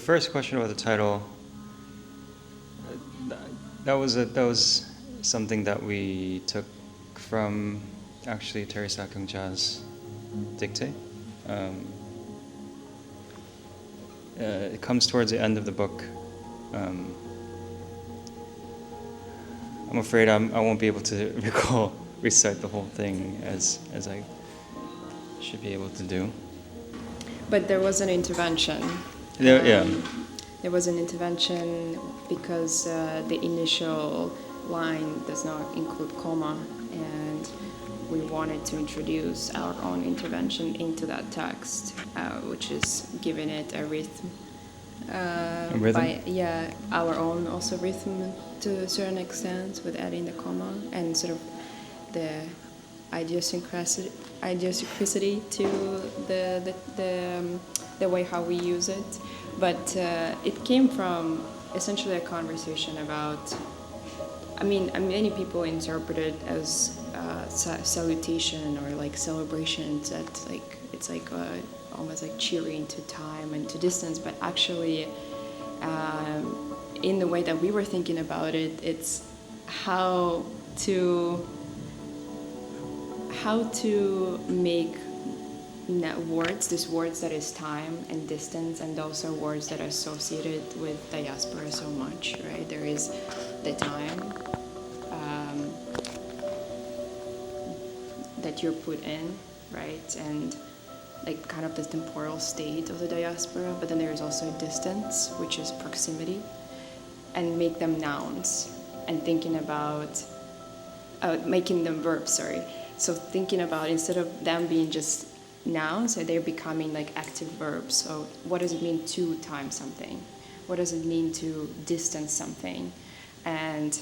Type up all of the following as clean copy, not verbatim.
first question about the title, that was something that we took from actually Teresa Kyungja's dictate. It comes towards the end of the book. I'm afraid I won't be able to recite the whole thing as I should be able to do. But there was an intervention. Yeah. There was an intervention because the initial line does not include comma, and we wanted to introduce our own intervention into that text, which is giving it a rhythm. A rhythm? Our own also rhythm to a certain extent with adding the comma and sort of the idiosyncrasy to the way how we use it. But it came from essentially a conversation about, many people interpret it as salutation or like celebrations that it's almost like cheering to time and to distance, but actually in the way that we were thinking about it, it's how to make words, these words that is time and distance, and those are words that are associated with diaspora so much, right? There is the time that you're put in, right? And like kind of the temporal state of the diaspora, but then there is also distance, which is proximity, and make them nouns, and thinking about making them verbs, sorry. So thinking about, instead of them being just nouns, so they're becoming like active verbs. So what does it mean to time something? What does it mean to distance something? And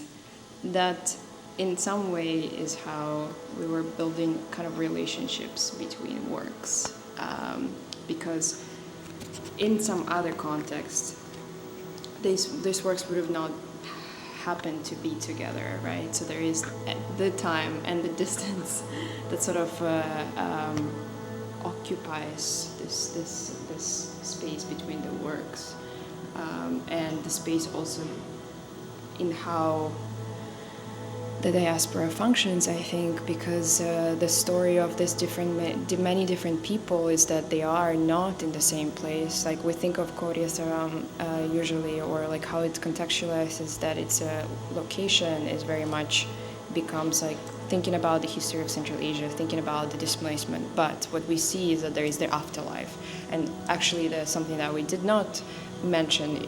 that in some way is how we were building kind of relationships between works. Because in some other context, these works would have not happened to be together, right? So there is the time and the distance that sort of occupies this space between the works, and the space also in how the diaspora functions, I think, because the story of this many different people is that they are not in the same place. Like we think of Koryo-Saram usually, or like how it contextualizes that its location is very much becomes like thinking about the history of Central Asia, thinking about the displacement. But what we see is that there is the afterlife, and actually there's something that we did not mention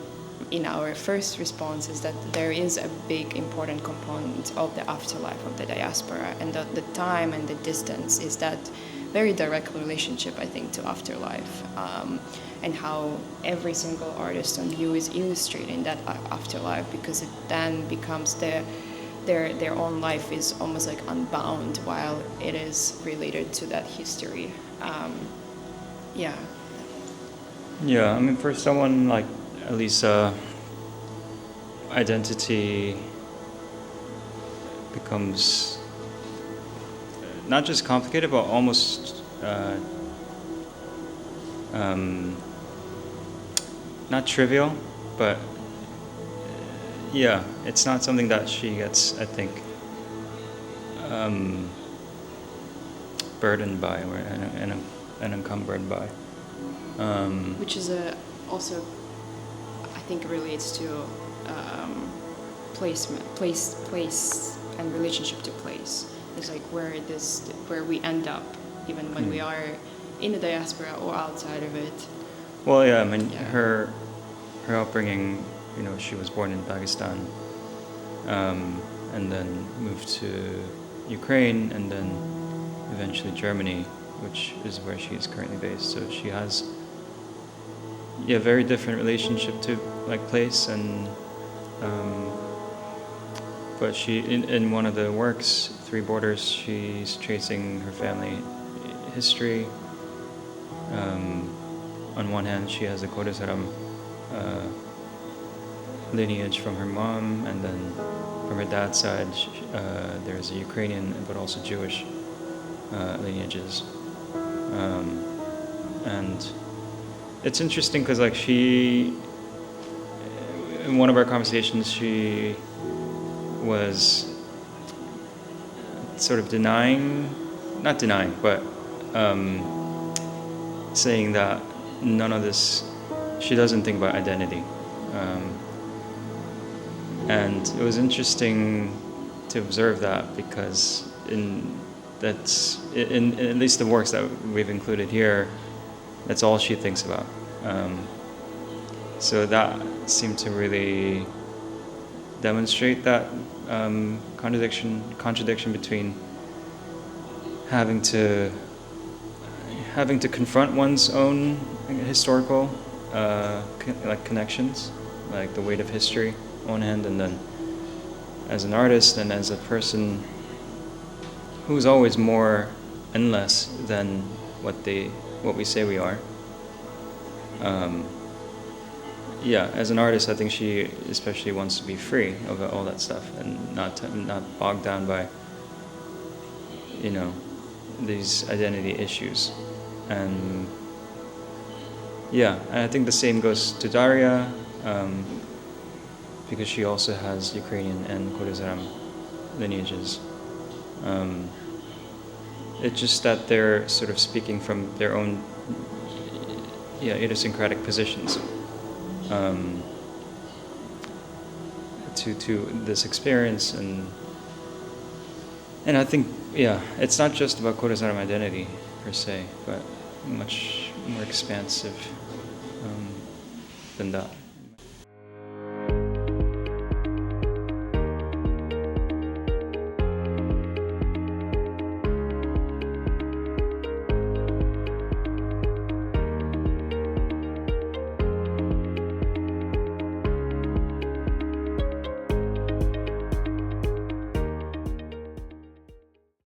in our first response is that there is a big important component of the afterlife of the diaspora, and the time and the distance is that very direct relationship, I think, to afterlife, and how every single artist on view is illustrating that afterlife, because it then becomes their own life is almost like unbound while it is related to that history. Yeah, I mean, for someone like Elisa, identity becomes not just complicated, but almost not trivial, but it's not something that she gets, I think, burdened by and encumbered by. Which is also, I think, relates to place and relationship to place. It's like where we end up, even when we are in the diaspora or outside of it. Well, I mean, her upbringing, she was born in Pakistan, and then moved to Ukraine, and then eventually Germany, which is where she is currently based. So she has very different relationship to like place, and but she in one of the works, Three Borders, she's tracing her family history. On one hand, she has a Koryo-Saram lineage from her mom, and then from her dad's side, there's a Ukrainian but also Jewish lineages, and it's interesting because like she in one of our conversations, she was sort of not denying, but saying that none of this, she doesn't think about identity. And it was interesting to observe that, because in at least the works that we've included here, that's all she thinks about. So that seemed to really demonstrate that contradiction between having to confront one's own historical connections, like the weight of history on one hand, and then as an artist and as a person who's always more and less than what we say we are. As an artist, I think she especially wants to be free of all that stuff and not bogged down by these identity issues. And I think the same goes to Daria, because she also has Ukrainian and Koryo-Saram lineages. It's just that they're sort of speaking from their own idiosyncratic positions to this experience, and I think it's not just about Koryo-Saram identity per se, but much more expansive than that.